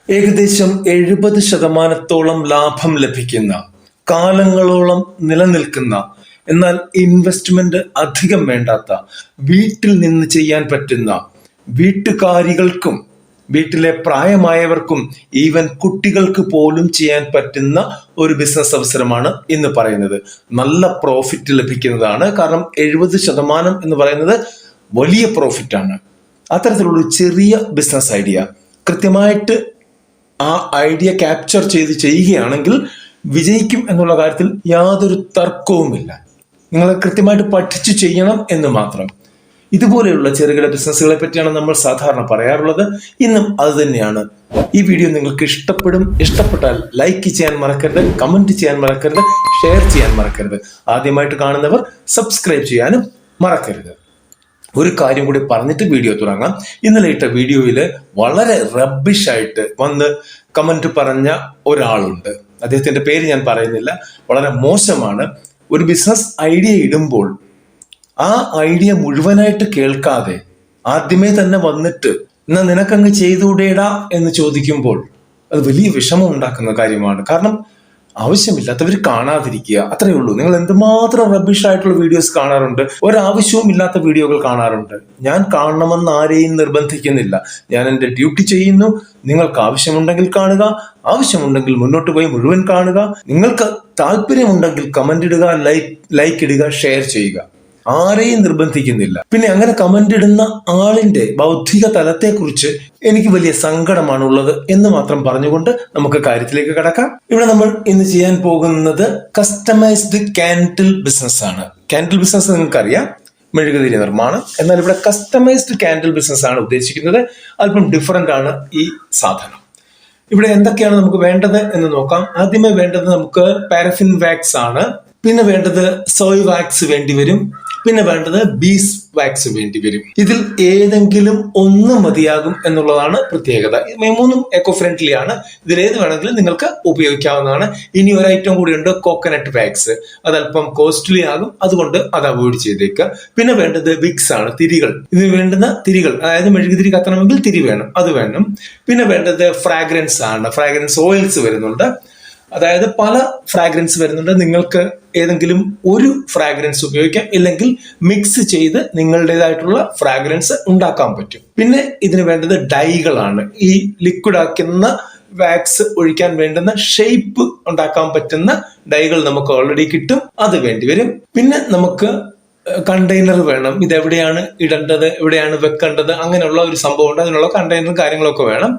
ഏകദേശം 70% ലാഭം ലഭിക്കുന്ന, കാലങ്ങളോളം നിലനിൽക്കുന്ന, എന്നാൽ ഇൻവെസ്റ്റ്മെന്റ് അധികം വേണ്ടാത്ത, വീട്ടിൽ നിന്ന് ചെയ്യാൻ പറ്റുന്ന, വീട്ടുകാരികൾക്കും വീട്ടിലെ പ്രായമായവർക്കും ഈവൻ കുട്ടികൾക്ക് പോലും ചെയ്യാൻ പറ്റുന്ന ഒരു ബിസിനസ് അവസരമാണ് ഇന്ന് പറയുന്നത്. നല്ല പ്രോഫിറ്റ് ലഭിക്കുന്നതാണ്. കാരണം 70% എന്ന് പറയുന്നത് വലിയ പ്രോഫിറ്റ് ആണ്. അത്തരത്തിലുള്ള ചെറിയ ബിസിനസ് ഐഡിയ കൃത്യമായിട്ട് ആ ഐഡിയ ക്യാപ്ചർ ചെയ്ത് ചെയ്യുകയാണെങ്കിൽ വിജയിക്കും എന്നുള്ള കാര്യത്തിൽ യാതൊരു തർക്കവുമില്ല. നിങ്ങൾ കൃത്യമായിട്ട് പഠിച്ചു ചെയ്യണം എന്ന് മാത്രം. ഇതുപോലെയുള്ള ചെറുകിട ബിസിനസ്സുകളെ പറ്റിയാണ് നമ്മൾ സാധാരണ പറയാറുള്ളത്. ഇന്നും അത് തന്നെയാണ്. ഈ വീഡിയോ നിങ്ങൾക്ക് ഇഷ്ടപ്പെട്ടാൽ ലൈക്ക് ചെയ്യാൻ മറക്കരുത്, കമന്റ് ചെയ്യാൻ മറക്കരുത്, ഷെയർ ചെയ്യാൻ മറക്കരുത്. ആദ്യമായിട്ട് കാണുന്നവർ സബ്സ്ക്രൈബ് ചെയ്യാനും മറക്കരുത്. ഒരു കാര്യം കൂടി പറഞ്ഞിട്ട് വീഡിയോ തുടങ്ങാം. ഇന്നലെ ഇട്ട വീഡിയോയിൽ വളരെ റബ്ബിഷായിട്ട് വന്ന് കമന്റ് പറഞ്ഞ ഒരാളുണ്ട്. അദ്ദേഹത്തിന്റെ പേര് ഞാൻ പറയുന്നില്ല. വളരെ മോശമാണ്. ഒരു ബിസിനസ് ഐഡിയ ഇടുമ്പോൾ ആ ഐഡിയ മുഴുവനായിട്ട് കേൾക്കാതെ ആദ്യമേ തന്നെ വന്നിട്ട് എന്നാ നിനക്കങ്ങ് ചെയ്തുകൂടേടാ എന്ന് ചോദിക്കുമ്പോൾ അത് വലിയ വിഷമം ഉണ്ടാക്കുന്ന കാര്യമാണ്. കാരണം ആവശ്യമില്ലാത്തവർ കാണാതിരിക്കുക, അത്രയേ ഉള്ളൂ. നിങ്ങൾ എന്തുമാത്രം റബ്ബിഷ് ആയിട്ടുള്ള വീഡിയോസ് കാണാറുണ്ട്, ഒരാവശ്യവും ഇല്ലാത്ത വീഡിയോകൾ കാണാറുണ്ട്. ഞാൻ കാണണമെന്ന് ആരെയും നിർബന്ധിക്കുന്നില്ല. ഞാൻ എൻ്റെ ഡ്യൂട്ടി ചെയ്യുന്നു. നിങ്ങൾക്ക് ആവശ്യമുണ്ടെങ്കിൽ കാണുക, ആവശ്യമുണ്ടെങ്കിൽ മുന്നോട്ട് പോയി മുഴുവൻ കാണുക. നിങ്ങൾക്ക് താല്പര്യമുണ്ടെങ്കിൽ കമന്റ് ഇടുക, ലൈക്ക് ഇടുക, ഷെയർ ചെയ്യുക. ആരെയും നിർബന്ധിക്കുന്നില്ല. പിന്നെ അങ്ങനെ കമന്റ് ഇടുന്ന ആളിന്റെ ബൗദ്ധിക തലത്തെക്കുറിച്ച് എനിക്ക് വലിയ സങ്കടമാണുള്ളത് എന്ന് മാത്രം പറഞ്ഞുകൊണ്ട് നമുക്ക് കാര്യത്തിലേക്ക് കടക്കാം. ഇവിടെ നമ്മൾ ഇന്ന് ചെയ്യാൻ പോകുന്നത് കസ്റ്റമൈസ്ഡ് കാൻഡിൽ ബിസിനസ് ആണ്. കാൻഡിൽ ബിസിനസ് നിങ്ങൾക്കറിയാം, മെഴുകുതിരി നിർമ്മാണം. എന്നാൽ ഇവിടെ കസ്റ്റമൈസ്ഡ് കാൻഡിൽ ബിസിനസ് ആണ് ഉദ്ദേശിക്കുന്നത്. അല്പം ഡിഫറെന്റ് ആണ് ഈ സാധനം. ഇവിടെ എന്തൊക്കെയാണ് നമുക്ക് വേണ്ടത് എന്ന് നോക്കാം. ആദ്യമേ വേണ്ടത് നമുക്ക് പാരഫിൻ വാക്സ് ആണ്. പിന്നെ വേണ്ടത് സോയ് വാക്സ് വേണ്ടി വരും. പിന്നെ വേണ്ടത് ബീസ് വാക്സ് വേണ്ടി വരും. ഇതിൽ ഏതെങ്കിലും ഒന്ന് മതിയാകും എന്നുള്ളതാണ് പ്രത്യേകത. മൂന്നും എക്കോ ഫ്രണ്ട്ലി ആണ്. ഇതിലേത് വേണമെങ്കിലും നിങ്ങൾക്ക് ഉപയോഗിക്കാവുന്നതാണ്. ഇനി ഒരു ഐറ്റം കൂടിയുണ്ട്, കോക്കനട്ട് വാക്സ്. അതല്പം കോസ്റ്റ്ലി ആകും, അതുകൊണ്ട് അത് അവോയ്ഡ് ചെയ്തേക്കുക. പിന്നെ വേണ്ടത് വിക്സ് ആണ്, തിരികൾ. ഇതിന് വേണ്ടുന്ന തിരികൾ, അതായത് മെഴുകുതിരി കത്തണമെങ്കിൽ തിരി വേണം, അത് വേണം. പിന്നെ വേണ്ടത് ഫ്രാഗ്രൻസ് ആണ്. ഫ്രാഗ്രൻസ് ഓയിൽസ് വരുന്നുണ്ട്. അതായത് പല ഫ്രാഗ്രൻസ് വരുന്നുണ്ട്. നിങ്ങൾക്ക് ഏതെങ്കിലും ഒരു ഫ്രാഗ്രൻസ് ഉപയോഗിക്കാം, ഇല്ലെങ്കിൽ മിക്സ് ചെയ്ത് നിങ്ങളുടേതായിട്ടുള്ള ഫ്രാഗ്രൻസ് ഉണ്ടാക്കാൻ പറ്റും. പിന്നെ ഇതിന് വേണ്ടത് ഡൈകളാണ്. ഈ ലിക്വിഡ് ആക്കുന്ന വാക്സ് ഒഴിക്കാൻ വേണ്ടുന്ന ഷേപ്പ് ഉണ്ടാക്കാൻ പറ്റുന്ന ഡൈകൾ നമുക്ക് ഓൾറെഡി കിട്ടും, അത് വേണ്ടി വരും. പിന്നെ നമുക്ക് കണ്ടെയ്നർ വേണം. ഇതെവിടെയാണ് ഇടേണ്ടത്, എവിടെയാണ് വെക്കേണ്ടത്, അങ്ങനെയുള്ള ഒരു സംഭവം ഉണ്ട്. അതിനുള്ള കണ്ടെയ്നറും കാര്യങ്ങളൊക്കെ വേണം.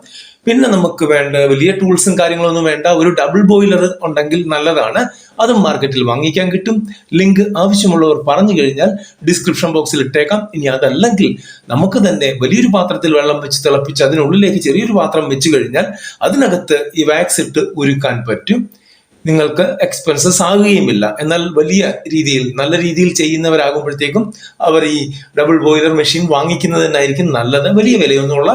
പിന്നെ നമുക്ക് വേണ്ട വലിയ ടൂൾസും കാര്യങ്ങളൊന്നും വേണ്ട. ഒരു ഡബിൾ ബോയിലർ ഉണ്ടെങ്കിൽ നല്ലതാണ്. അതും മാർക്കറ്റിൽ വാങ്ങിക്കാൻ കിട്ടും. ലിങ്ക് ആവശ്യമുള്ളവർ പറഞ്ഞു കഴിഞ്ഞാൽ ഡിസ്ക്രിപ്ഷൻ ബോക്സിൽ ഇട്ടേക്കാം. ഇനി അതല്ലെങ്കിൽ നമുക്ക് തന്നെ വലിയൊരു പാത്രത്തിൽ വെള്ളം വെച്ച് തിളപ്പിച്ച് അതിനുള്ളിലേക്ക് ചെറിയൊരു പാത്രം വെച്ച് കഴിഞ്ഞാൽ അതിനകത്ത് ഈ വാക്സ് ഇട്ട് ഉരുക്കാൻ പറ്റും. നിങ്ങൾക്ക് എക്സ്പെൻസസ് ആകുകയുമില്ല. എന്നാൽ വലിയ രീതിയിൽ നല്ല രീതിയിൽ ചെയ്യുന്നവരാകുമ്പോഴത്തേക്കും അവർ ഈ ഡബിൾ ബോയിലർ മെഷീൻ വാങ്ങിക്കുന്നത് തന്നെയായിരിക്കും നല്ലത്. വലിയ വിലയൊന്നുമുള്ള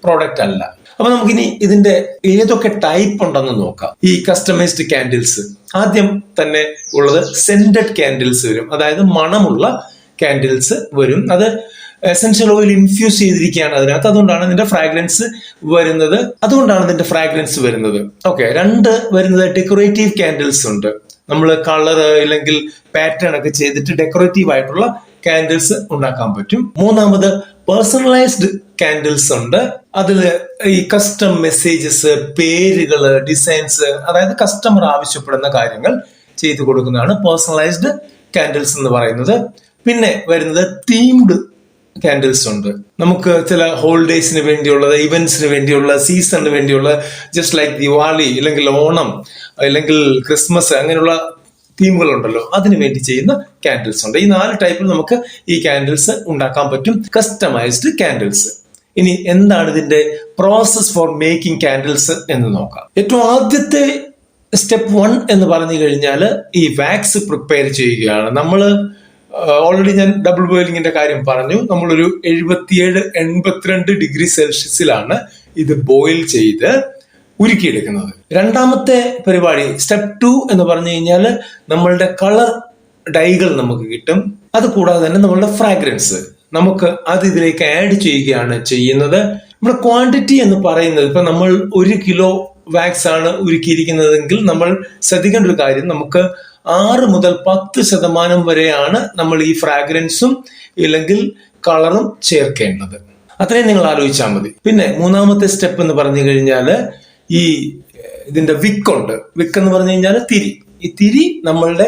പ്രോഡക്റ്റ് അല്ല. അപ്പൊ നമുക്കിനി ഇതിന്റെ ഏതൊക്കെ ടൈപ്പ് ഉണ്ടെന്ന് നോക്കാം. ഈ കസ്റ്റമൈസ്ഡ് കാൻഡിൽസ് ആദ്യം തന്നെ ഉള്ളത് സെന്റഡ് കാൻഡിൽസ് വരും. അതായത് മണമുള്ള കാൻഡിൽസ് വരും. അത് എസൻഷ്യൽ ഓയിൽ ഇൻഫ്യൂസ് ചെയ്തിരിക്കുകയാണ് അതിനകത്ത്. അതുകൊണ്ടാണ് ഇതിന്റെ ഫ്രാഗ്രൻസ് വരുന്നത്. ഓക്കെ. രണ്ട് വരുന്നത് ഡെക്കറേറ്റീവ് കാൻഡിൽസ് ഉണ്ട്. നമ്മൾ കളറ് ഇല്ലെങ്കിൽ പാറ്റേൺ ഒക്കെ ചെയ്തിട്ട് ഡെക്കറേറ്റീവ് ആയിട്ടുള്ള കാൻഡിൽസ് ഉണ്ടാക്കാൻ പറ്റും. മൂന്നാമത് പേഴ്സണലൈസ്ഡ് കാൻഡിൽസ് ഉണ്ട്. അതില് ഈ കസ്റ്റം മെസ്സേജസ്, പേരുകള്, ഡിസൈൻസ്, അതായത് കസ്റ്റമർ ആവശ്യപ്പെടുന്ന കാര്യങ്ങൾ ചെയ്തു കൊടുക്കുന്നതാണ് പേഴ്സണലൈസ്ഡ് കാൻഡിൽസ് എന്ന് പറയുന്നത്. പിന്നെ വരുന്നത് തീംഡ് കാൻഡിൽസ് ഉണ്ട്. നമുക്ക് ചില ഹോളിഡേയ്സിന് വേണ്ടിയുള്ളത്, ഇവന്റ്സിന് വേണ്ടിയുള്ള, സീസണിന് വേണ്ടിയുള്ള, ജസ്റ്റ് ലൈക്ക് ദിവാലി ഇല്ലെങ്കിൽ ഓണം അല്ലെങ്കിൽ ക്രിസ്മസ്, അങ്ങനെയുള്ള തീമുകൾ ഉണ്ടല്ലോ, അതിനു വേണ്ടി ചെയ്യുന്ന കാൻഡിൽസ് ഉണ്ട്. ഈ 4 ടൈപ്പിൽ നമുക്ക് ഈ കാൻഡിൽസ് ഉണ്ടാക്കാൻ പറ്റും, കസ്റ്റമൈസ്ഡ് കാൻഡിൽസ്. ഇനി എന്താണ് ഇതിന്റെ പ്രോസസ് ഫോർ മേക്കിംഗ് കാൻഡിൽസ് എന്ന് നോക്കാം. ഏറ്റവും ആദ്യത്തെ സ്റ്റെപ്പ് 1 എന്ന് പറഞ്ഞു കഴിഞ്ഞാൽ ഈ വാക്സ് പ്രിപ്പയർ ചെയ്യുകയാണ്. നമ്മൾ ഓൾറെഡി ഞാൻ ഡബിൾ ബോയിലിങ്ങിന്റെ കാര്യം പറഞ്ഞു. നമ്മളൊരു 77-82 ഡിഗ്രി സെൽഷ്യസിലാണ് ഇത് ബോയിൽ ചെയ്ത് ഉരുക്കിയെടുക്കുന്നത്. രണ്ടാമത്തെ പരിപാടി സ്റ്റെപ്പ് 2 എന്ന് പറഞ്ഞു കഴിഞ്ഞാൽ നമ്മളുടെ കളർ ഡൈകൾ നമുക്ക് കിട്ടും. അത് കൂടാതെ തന്നെ നമ്മളുടെ ഫ്രാഗ്രൻസ് നമുക്ക് അത് ഇതിലേക്ക് ആഡ് ചെയ്യുകയാണ് ചെയ്യുന്നത്. നമ്മുടെ ക്വാണ്ടിറ്റി എന്ന് പറയുന്നത്, ഇപ്പൊ നമ്മൾ 1 കിലോ വാക്സ് ആണ് ഉരുക്കിയിരിക്കുന്നതെങ്കിൽ നമ്മൾ ശ്രദ്ധിക്കേണ്ട ഒരു കാര്യം, നമുക്ക് 6 മുതൽ 10% വരെയാണ് നമ്മൾ ഈ ഫ്രാഗ്രൻസും ഇല്ലെങ്കിൽ കളറും ചേർക്കേണ്ടത്. അത്രയും നിങ്ങൾ ആലോചിച്ചാൽ മതി. പിന്നെ 3ാമത്തെ സ്റ്റെപ്പ് എന്ന് പറഞ്ഞു കഴിഞ്ഞാല് ഈ ഇതിന്റെ വിക്കുണ്ട്. വിക്ക് എന്ന് പറഞ്ഞു കഴിഞ്ഞാൽ തിരി. ഈ തിരി നമ്മളുടെ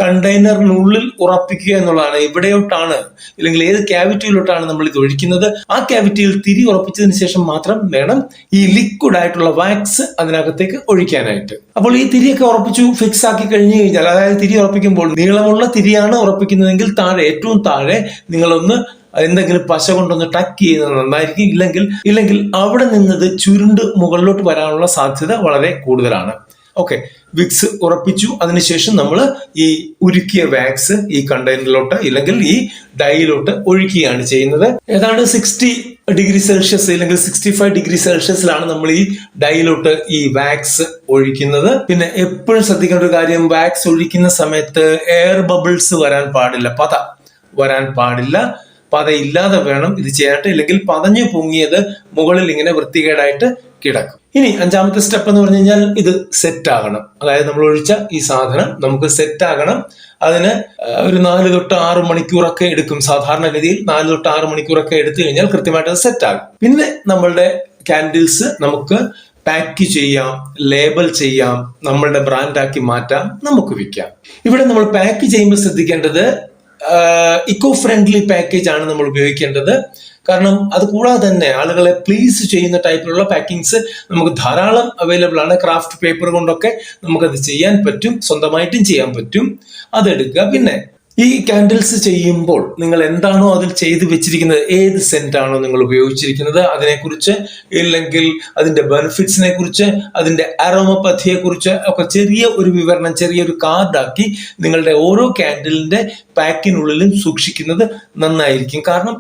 കണ്ടെയ്നറിനുള്ളിൽ ഉറപ്പിക്കുക എന്നുള്ളതാണ്. എവിടെയോട്ടാണ് അല്ലെങ്കിൽ ഏത് ക്യാവിറ്റിയിലോട്ടാണ് നമ്മൾ ഇത് ഒഴിക്കുന്നത്, ആ ക്യാവിറ്റിയിൽ തിരി ഉറപ്പിച്ചതിന് ശേഷം മാത്രം വേണം ഈ ലിക്വിഡ് ആയിട്ടുള്ള വാക്സ് അതിനകത്തേക്ക് ഒഴിക്കാനായിട്ട്. അപ്പോൾ ഈ തിരിയൊക്കെ ഉറപ്പിച്ചു ഫിക്സ് ആക്കി കഴിഞ്ഞു കഴിഞ്ഞാൽ, അതായത് തിരി ഉറപ്പിക്കുമ്പോൾ നീളമുള്ള തിരിയാണ് ഉറപ്പിക്കുന്നതെങ്കിൽ ഏറ്റവും താഴെ നിങ്ങളൊന്ന് എന്തെങ്കിലും പശ കൊണ്ടൊന്ന് ടക്ക് ചെയ്യുന്നത് നന്നായിരിക്കും. ഇല്ലെങ്കിൽ അവിടെ നിന്നത് ചുരുണ്ട് മുകളിലോട്ട് വരാനുള്ള സാധ്യത വളരെ കൂടുതലാണ്. ഓക്കെ, വിക്സ് ഉറപ്പിച്ചു. അതിനുശേഷം നമ്മൾ ഈ ഉരുക്കിയ വാക്സ് ഈ കണ്ടെയ്നറിലോട്ട് ഇല്ലെങ്കിൽ ഈ ഡൈയിലോട്ട് ഒഴിക്കുകയാണ് ചെയ്യുന്നത്. ഏതാണ്ട് 60°C അല്ലെങ്കിൽ 65°C നമ്മൾ ഈ ഡൈയിലോട്ട് ഈ വാക്സ് ഒഴിക്കുന്നത്. പിന്നെ എപ്പോഴും ശ്രദ്ധിക്കേണ്ട ഒരു കാര്യം, വാക്സ് ഒഴിക്കുന്ന സമയത്ത് എയർ ബബിൾസ് വരാൻ പാടില്ല, പത വരാൻ പാടില്ല. പതയില്ലാതെ വേണം ഇത് ചെയ്യാനായിട്ട്, ഇല്ലെങ്കിൽ പതഞ്ഞു പൊങ്ങിയത് മുകളിൽ ഇങ്ങനെ വൃത്തികേടായിട്ട് കിടക്കും. ഇനി 5ാമത്തെ സ്റ്റെപ്പ് എന്ന് പറഞ്ഞു കഴിഞ്ഞാൽ ഇത് സെറ്റ് ആകണം. അതായത് നമ്മൾ ഒഴിച്ച ഈ സാധനം നമുക്ക് സെറ്റ് ആകണം. അതിന് ഒരു 4 തൊട്ട് 6 മണിക്കൂറൊക്കെ എടുക്കും. സാധാരണ ഗതിയിൽ 4 തൊട്ട് 6 മണിക്കൂറൊക്കെ എടുത്തു കഴിഞ്ഞാൽ കൃത്യമായിട്ട് അത് സെറ്റ് ആകും. പിന്നെ നമ്മളുടെ കാൻഡിൽസ് നമുക്ക് പാക്ക് ചെയ്യാം, ലേബൽ ചെയ്യാം, നമ്മളുടെ ബ്രാൻഡാക്കി മാറ്റാം, നമുക്ക് വിൽക്കാം. ഇവിടെ നമ്മൾ പാക്ക് ചെയ്യുമ്പോൾ ശ്രദ്ധിക്കേണ്ടത് ഇക്കോ ഫ്രണ്ട്ലി പാക്കേജ് ആണ് നമ്മൾ ഉപയോഗിക്കേണ്ടത്. കാരണം അത് കൂടാതെ തന്നെ ആളുകളെ പ്ലീസ് ചെയ്യുന്ന ടൈപ്പിലുള്ള പാക്കിങ്സ് നമുക്ക് ധാരാളം അവൈലബിൾ ആണ്. ക്രാഫ്റ്റ് പേപ്പർ കൊണ്ടൊക്കെ നമുക്കത് ചെയ്യാൻ പറ്റും, സ്വന്തമായിട്ടും ചെയ്യാൻ പറ്റും. അതെടുക്കുക. പിന്നെ ഈ കാൻഡിൽസ് ചെയ്യുമ്പോൾ നിങ്ങൾ എന്താണോ അതിൽ ചെയ്തു വെച്ചിരിക്കുന്നത്, ഏത് സെന്റ് ആണോ നിങ്ങൾ ഉപയോഗിച്ചിരിക്കുന്നത് അതിനെക്കുറിച്ച്, ഇല്ലെങ്കിൽ അതിന്റെ ബെനിഫിറ്റ്സിനെ കുറിച്ച്, അതിന്റെ അരോമപ്പഥിയെ കുറിച്ച് ഒക്കെ ചെറിയ ഒരു വിവരണം, ചെറിയൊരു കാർഡാക്കി നിങ്ങളുടെ ഓരോ കാൻഡിലിന്റെ പാക്കിനുള്ളിലും സൂക്ഷിക്കുന്നത് നന്നായിരിക്കും. കാരണം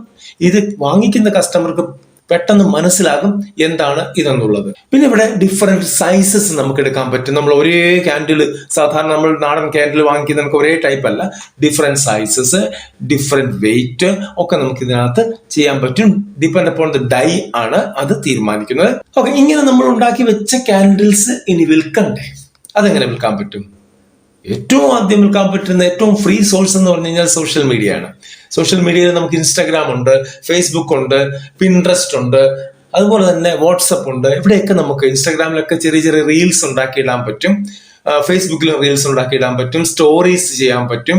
ഇത് വാങ്ങിക്കുന്ന കസ്റ്റമർക്ക് പെട്ടെന്ന് മനസ്സിലാകും എന്താണ് ഇതെന്നുള്ളത്. പിന്നെ ഇവിടെ ഡിഫറെന്റ് സൈസസ് നമുക്ക് എടുക്കാൻ പറ്റും. നമ്മൾ ഒരേ ക്യാൻഡിൽ, സാധാരണ നമ്മൾ നാടൻ ക്യാൻഡിൽ വാങ്ങിക്കുന്ന നമുക്ക് ഒരേ ടൈപ്പ് അല്ല, ഡിഫറെന്റ് സൈസസ്, ഡിഫറെന്റ് വെയിറ്റ് ഒക്കെ നമുക്ക് ഇതിനകത്ത് ചെയ്യാൻ പറ്റും. ഡിപ്പെൻഡ് അപ്പോൺ ദ ഡൈ ആണ് അത് തീരുമാനിക്കുന്നത്. ഓക്കെ, ഇങ്ങനെ നമ്മൾ ഉണ്ടാക്കി വെച്ച ക്യാൻഡിൽസ് ഇനി വിൽക്കണ്ടേ? അതെങ്ങനെ വിൽക്കാൻ പറ്റും? ഏറ്റവും ആദ്യം വിൽക്കാൻ പറ്റുന്ന ഏറ്റവും ഫ്രീ സോഴ്സ് എന്ന് പറഞ്ഞു കഴിഞ്ഞാൽ സോഷ്യൽ മീഡിയ ആണ്. സോഷ്യൽ മീഡിയയിൽ നമുക്ക് ഇൻസ്റ്റാഗ്രാം ഉണ്ട്, ഫേസ്ബുക്ക് ഉണ്ട്, പിൻട്രസ്റ്റ് ഉണ്ട്, അതുപോലെ തന്നെ വാട്സപ്പ് ഉണ്ട്. ഇവിടെയൊക്കെ നമുക്ക് ഇൻസ്റ്റാഗ്രാമിലൊക്കെ ചെറിയ ചെറിയ റീൽസ് ഉണ്ടാക്കിയിടാൻ പറ്റും, ഫേസ്ബുക്കിലും റീൽസ് ഉണ്ടാക്കിയിടാൻ പറ്റും, സ്റ്റോറീസ് ചെയ്യാൻ പറ്റും.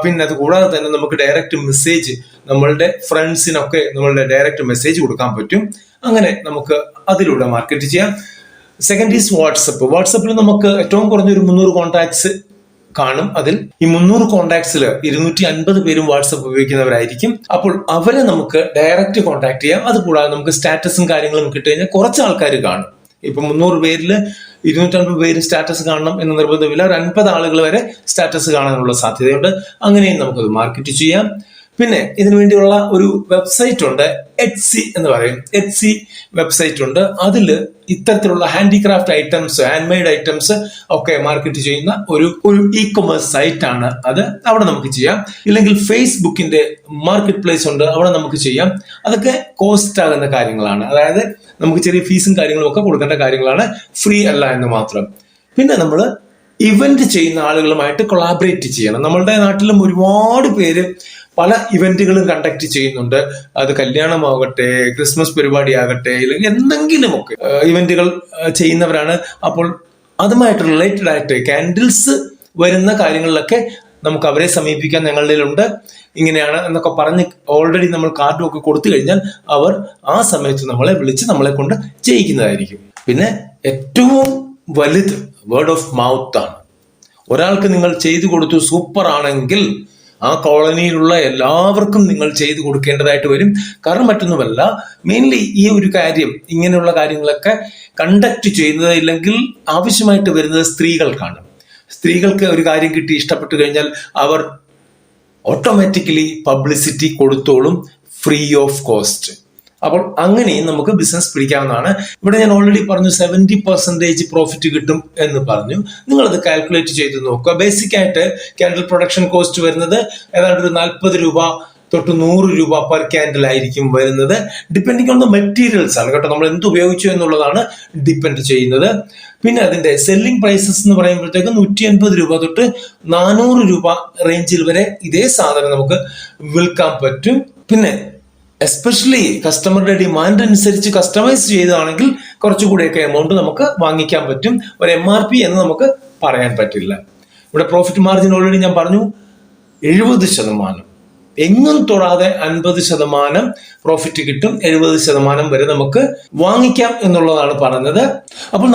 പിന്നെ അത് കൂടാതെ തന്നെ നമുക്ക് ഡയറക്റ്റ് മെസ്സേജ്, നമ്മളുടെ ഫ്രണ്ട്സിനൊക്കെ നമ്മളുടെ ഡയറക്റ്റ് മെസ്സേജ് കൊടുക്കാൻ പറ്റും. അങ്ങനെ നമുക്ക് അതിലൂടെ മാർക്കറ്റ് ചെയ്യാം. Second is WhatsApp. വാട്സപ്പിൽ നമുക്ക് ഏറ്റവും കുറഞ്ഞൊരു 300 കോൺടാക്ട്സ് കാണും. അതിൽ ഈ 300 കോൺടാക്ട്സിൽ 250 പേരും വാട്സപ്പ് ഉപയോഗിക്കുന്നവരായിരിക്കും. അപ്പോൾ അവരെ നമുക്ക് ഡയറക്റ്റ് കോൺടാക്ട് ചെയ്യാം. അതുകൂടാതെ നമുക്ക് സ്റ്റാറ്റസും കാര്യങ്ങളും കിട്ടി കഴിഞ്ഞാൽ കുറച്ച് ആൾക്കാർ കാണും. ഇപ്പൊ 300 പേരിൽ 250 പേര് സ്റ്റാറ്റസ് കാണണം എന്ന് നിർബന്ധമില്ല. ഒരു 50 ആളുകൾ വരെ സ്റ്റാറ്റസ് കാണാനുള്ള സാധ്യതയുണ്ട്. അങ്ങനെയും നമുക്കത് മാർക്കറ്റ് ചെയ്യാം. പിന്നെ ഇതിനു വേണ്ടിയുള്ള ഒരു വെബ്സൈറ്റ് ഉണ്ട്, എറ്റ്സി എന്ന് പറയും. എറ്റ്സി വെബ്സൈറ്റ് ഉണ്ട്. അതിൽ ഇത്തരത്തിലുള്ള handicraft items, hand made items ഒക്കെ മാർക്കറ്റ് ചെയ്യുന്ന ഒരു ഇ കൊമേഴ്സ് സൈറ്റ് ആണ് അത്. അവിടെ നമുക്ക് ചെയ്യാം. ഇല്ലെങ്കിൽ ഫേസ്ബുക്കിന്റെ മാർക്കറ്റ് പ്ലേസ് ഉണ്ട്, അവിടെ നമുക്ക് ചെയ്യാം. അതൊക്കെ കോസ്റ്റ് ആകുന്ന കാര്യങ്ങളാണ്. അതായത് നമുക്ക് ചെറിയ ഫീസും കാര്യങ്ങളും ഒക്കെ കൊടുക്കേണ്ട കാര്യങ്ങളാണ്, ഫ്രീ അല്ല എന്ന് മാത്രം. പിന്നെ നമ്മൾ ഇവന്റ് ചെയ്യുന്ന ആളുകളുമായിട്ട് കൊളാബറേറ്റ് ചെയ്യണം. നമ്മളുടെ നാട്ടിലും ഒരുപാട് പേര് പല ഇവന്റുകളും കണ്ടക്ട് ചെയ്യുന്നുണ്ട്. അത് കല്യാണമാകട്ടെ, ക്രിസ്മസ് പരിപാടി ആകട്ടെ, ഇല്ലെങ്കിൽ എന്തെങ്കിലുമൊക്കെ ഇവന്റുകൾ ചെയ്യുന്നവരാണ്. അപ്പോൾ അതുമായിട്ട് റിലേറ്റഡ് ആയിട്ട് കാൻഡിൽസ് വരുന്ന കാര്യങ്ങളിലൊക്കെ നമുക്ക് അവരെ സമീപിക്കാൻ ഞങ്ങളുടെ ഉണ്ട്. ഇങ്ങനെയാണ് എന്നൊക്കെ പറഞ്ഞ് ഓൾറെഡി നമ്മൾ കാർഡും ഒക്കെ കൊടുത്തു കഴിഞ്ഞാൽ അവർ ആ സമയത്ത് നമ്മളെ വിളിച്ച് നമ്മളെ കൊണ്ട് ചെയ്യിക്കുന്നതായിരിക്കും. പിന്നെ ഏറ്റവും വലുത് വേർഡ് ഓഫ് മൗത്ത് ആണ്. ഒരാൾക്ക് നിങ്ങൾ ചെയ്തു കൊടുത്തു സൂപ്പർ ആണെങ്കിൽ ആ കോളനിയിലുള്ള എല്ലാവർക്കും നിങ്ങൾ ചെയ്തു കൊടുക്കേണ്ടതായിട്ട് വരും. കാരണം മറ്റൊന്നുമല്ല, മെയിൻലി ഈ ഒരു കാര്യം, ഇങ്ങനെയുള്ള കാര്യങ്ങളൊക്കെ കണ്ടക്ട് ചെയ്യുന്നത് ഇല്ലെങ്കിൽ ആവശ്യമായിട്ട് വരുന്നത് സ്ത്രീകൾക്കാണ്. സ്ത്രീകൾക്ക് ഒരു കാര്യം കിട്ടി ഇഷ്ടപ്പെട്ടു കഴിഞ്ഞാൽ അവർ ഓട്ടോമാറ്റിക്കലി പബ്ലിസിറ്റി കൊടുത്തോളും, ഫ്രീ ഓഫ് കോസ്റ്റ്. അപ്പോൾ അങ്ങനെയും നമുക്ക് ബിസിനസ് പിടിക്കാവുന്നതാണ്. ഇവിടെ ഞാൻ ഓൾറെഡി പറഞ്ഞു 70% പ്രോഫിറ്റ് കിട്ടും എന്ന് പറഞ്ഞു. നിങ്ങളത് കാൽക്കുലേറ്റ് ചെയ്ത് നോക്കുക. ബേസിക് ആയിട്ട് ക്യാൻഡിൽ പ്രൊഡക്ഷൻ കോസ്റ്റ് വരുന്നത് ഏതാണ്ട് ഒരു 40 രൂപ തൊട്ട് 100 രൂപ പെർ ക്യാൻഡിൽ ആയിരിക്കും വരുന്നത്. ഡിപ്പെൻഡിങ് ഓൺ ദ മെറ്റീരിയൽസ് ആണ് കേട്ടോ, നമ്മൾ എന്ത് ഉപയോഗിച്ചു എന്നുള്ളതാണ് ഡിപ്പെൻഡ് ചെയ്യുന്നത്. പിന്നെ അതിന്റെ സെല്ലിംഗ് പ്രൈസസ് എന്ന് പറയുമ്പോഴത്തേക്ക് 150 രൂപ തൊട്ട് 400 രൂപ റേഞ്ചിൽ വരെ ഇതേ സാധനം നമുക്ക് വിൽക്കാൻ പറ്റും. പിന്നെ എസ്പെഷ്യലി കസ്റ്റമറുടെ ഡിമാൻഡ് അനുസരിച്ച് കസ്റ്റമൈസ് ചെയ്തതാണെങ്കിൽ കുറച്ചുകൂടെയൊക്കെ എമൗണ്ട് നമുക്ക് വാങ്ങിക്കാൻ പറ്റും. ഒരു MRP എന്ന് നമുക്ക് പറയാൻ പറ്റില്ല. ഇവിടെ പ്രോഫിറ്റ് മാർജിൻ ഓൾറെഡി ഞാൻ പറഞ്ഞു 70%, എങ്ങും തൊടാതെ 50% പ്രോഫിറ്റ് കിട്ടും. 70% വരെ നമുക്ക് വാങ്ങിക്കാം എന്നുള്ളതാണ് പറഞ്ഞത്. അപ്പോൾ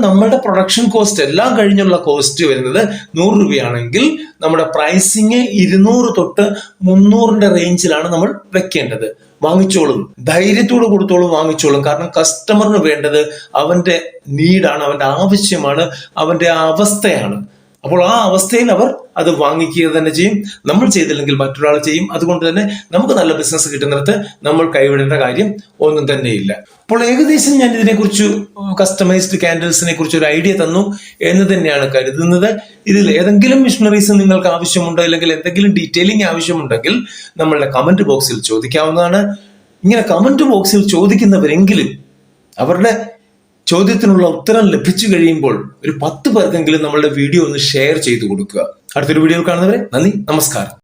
നമ്മുടെ പ്രൊഡക്ഷൻ കോസ്റ്റ് എല്ലാം കഴിഞ്ഞുള്ള കോസ്റ്റ് വരുന്നത് 100 രൂപയാണെങ്കിൽ നമ്മുടെ പ്രൈസിങ് 200 തൊട്ട് 300 റേഞ്ചിലാണ് നമ്മൾ വെക്കേണ്ടത്. വാങ്ങിച്ചോളും, ധൈര്യത്തോട് കൊടുത്തോളും, വാങ്ങിച്ചോളും. കാരണം കസ്റ്റമറിന് വേണ്ടത് അവന്റെ നീഡാണ്, അവന്റെ ആവശ്യമാണ്, അവന്റെ അവസ്ഥയാണ്. അപ്പോൾ ആ അവസ്ഥയിൽ അവർ അത് വാങ്ങിക്കുക തന്നെ ചെയ്യും. നമ്മൾ ചെയ്തില്ലെങ്കിൽ മറ്റൊരാൾ ചെയ്യും. അതുകൊണ്ട് തന്നെ നമുക്ക് നല്ല ബിസിനസ് കിട്ടുന്നിടത്ത് നമ്മൾ കൈവിടേണ്ട കാര്യം ഒന്നും തന്നെയില്ല. അപ്പോൾ ഏകദേശം ഞാൻ ഇതിനെക്കുറിച്ച്, കസ്റ്റമൈസ്ഡ് കാൻഡിൽസിനെ കുറിച്ച് ഒരു ഐഡിയ തന്നു എന്ന് തന്നെയാണ് കരുതുന്നത്. ഇതിൽ ഏതെങ്കിലും മിഷണറീസ് നിങ്ങൾക്ക് ആവശ്യമുണ്ടോ, അല്ലെങ്കിൽ എന്തെങ്കിലും ഡീറ്റെയിലിംഗ് ആവശ്യമുണ്ടെങ്കിൽ നമ്മളുടെ കമന്റ് ബോക്സിൽ ചോദിക്കാവുന്നതാണ്. ഇങ്ങനെ കമന്റ് ബോക്സിൽ ചോദിക്കുന്നവരെങ്കിലും അവരുടെ ചോദ്യത്തിനുള്ള ഉത്തരം ലഭിച്ചു കഴിയുമ്പോൾ ഒരു 10 പേർക്കെങ്കിലും നമ്മളുടെ വീഡിയോ ഒന്ന് ഷെയർ ചെയ്ത് കൊടുക്കുക. അടുത്തൊരു വീഡിയോയിൽ കാണുന്നവരെ നന്ദി, നമസ്കാരം.